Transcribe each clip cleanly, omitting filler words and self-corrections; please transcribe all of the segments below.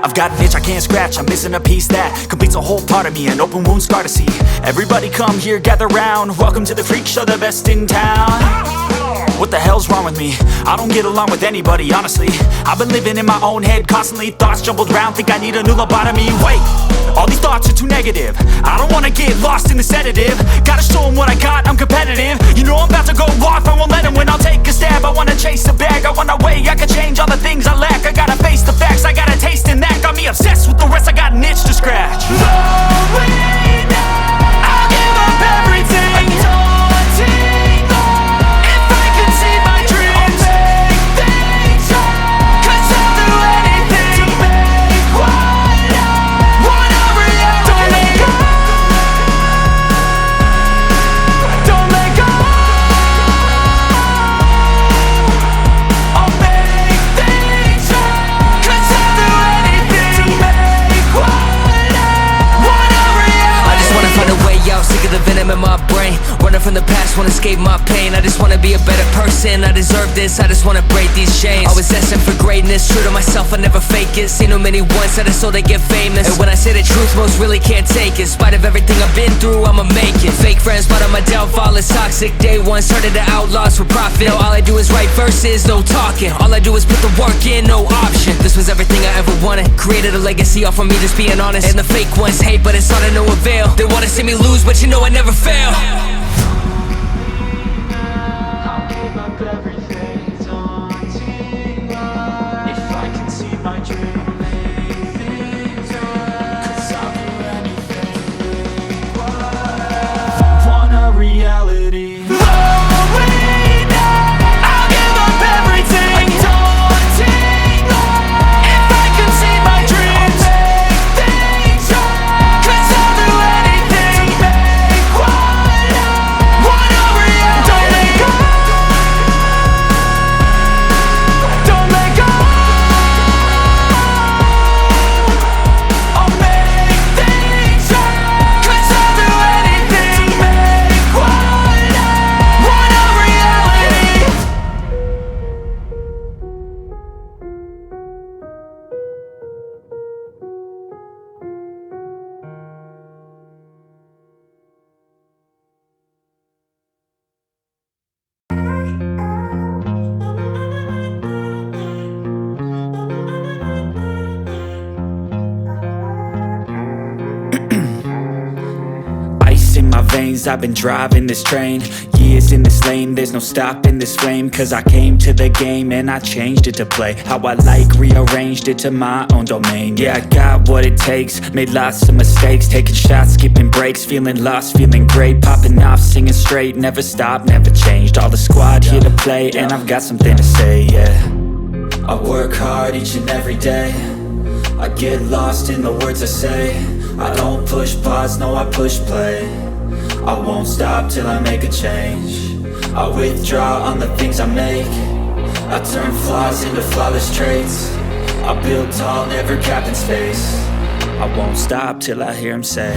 I've got an itch I can't scratch, I'm missing a piece that completes a whole part of me, an open wound scar to see. Everybody come here, gather round, welcome to the freak show, the best in town. What the hell's wrong with me? I don't get along with anybody, honestly. I've been living in my own head constantly, thoughts jumbled round, think I need a new lobotomy. Wait, all these thoughts are too negative, I don't wanna get lost in the sedative. Gotta show them what I got, I'm competitive. You know I'm about to go off, I won't let them win, I'll take a stab. I wanna chase a bag, I wanna weigh, I can change all the things I lack. I gotta face the facts, I got a taste in that. Got me obsessed with the rest, I got an itch to scratch. Going now, I'll give up everything. Daunting all, if I could see my dreams, I'll make things right. 'Cause I'll do anything to make what I want a reality. Don't let go, don't let go. I'll make things right. 'Cause I'll do anything to make what I want a reality. I just wanna find a way out, sick of the venom in my brain. Running from the past, wanna escape my pain. I just wanna be a better person, I deserve this. I just wanna break these chains. Always asking for greatness, true to myself, I never fake it. Seen too many ones that are so they get famous. And when I say the truth, most really can't take it. In spite of everything I've been through, I'ma make it. Fake friends, but on my downfall is toxic. Day one, started to outlaws for profit. Now all I do is write verses, no talking. All I do is put the work in, no option. This was everything I ever wanted. Created a legacy off of me just being honest. And the fake ones hate, but it's all to no avail. They wanna see me lose, but you know I never fail. I'll give up everything, daunting life. If I can see my dream, make things right. 'Cause I'll do anything, make what I want a reality. Going now, I'll give up everything, daunting life. If I can see my dreams, make things right. 'Cause I'll do anything to make what I want a reality. Don't let go, don't let go. I'll make things right. 'Cause I'll do anything to make what I want a reality. Ice in my veins, I've been driving this train. Years in this lane, there's no stopping this flame. 'Cause I came to the game and I changed it to play how I like, rearranged it to my own domain. Yeah, I got what it takes, made lots of mistakes. Taking shots, skipping breaks, feeling lost, feeling great. Popping off, singing straight, never stopped, never changed. All the squad here to play, and I've got something to say, yeah. I work hard each and every day, I get lost in the words I say. I don't push pause, no I push play. I won't stop till I make a change. I withdraw on the things I make. I turn flaws into flawless traits. I build tall, never capped in space. I won't stop till I hear him say,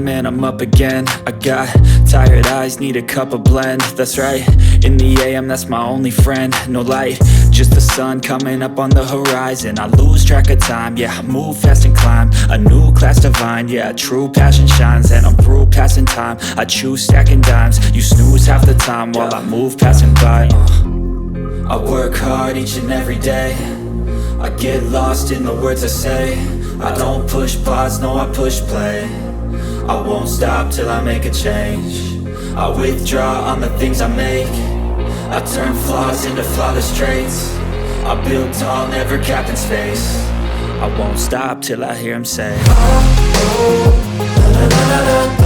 and I'm up again. I got tired eyes, need a cup of blend. That's right, in the AM, that's my only friend. No light, just the sun coming up on the horizon. I lose track of time, yeah, I move fast and climb a new class divine, yeah, true passion shines. And I'm through passing time, I choose stacking dimes. You snooze half the time while I move passing by. I work hard each and every day, I get lost in the words I say. I don't push pause, no I push play. I won't stop till I make a change. I withdraw on the things I make. I turn flaws into flawless traits. I build tall, never capped in space. I won't stop till I hear him say, oh, oh, la, la, la, la, la.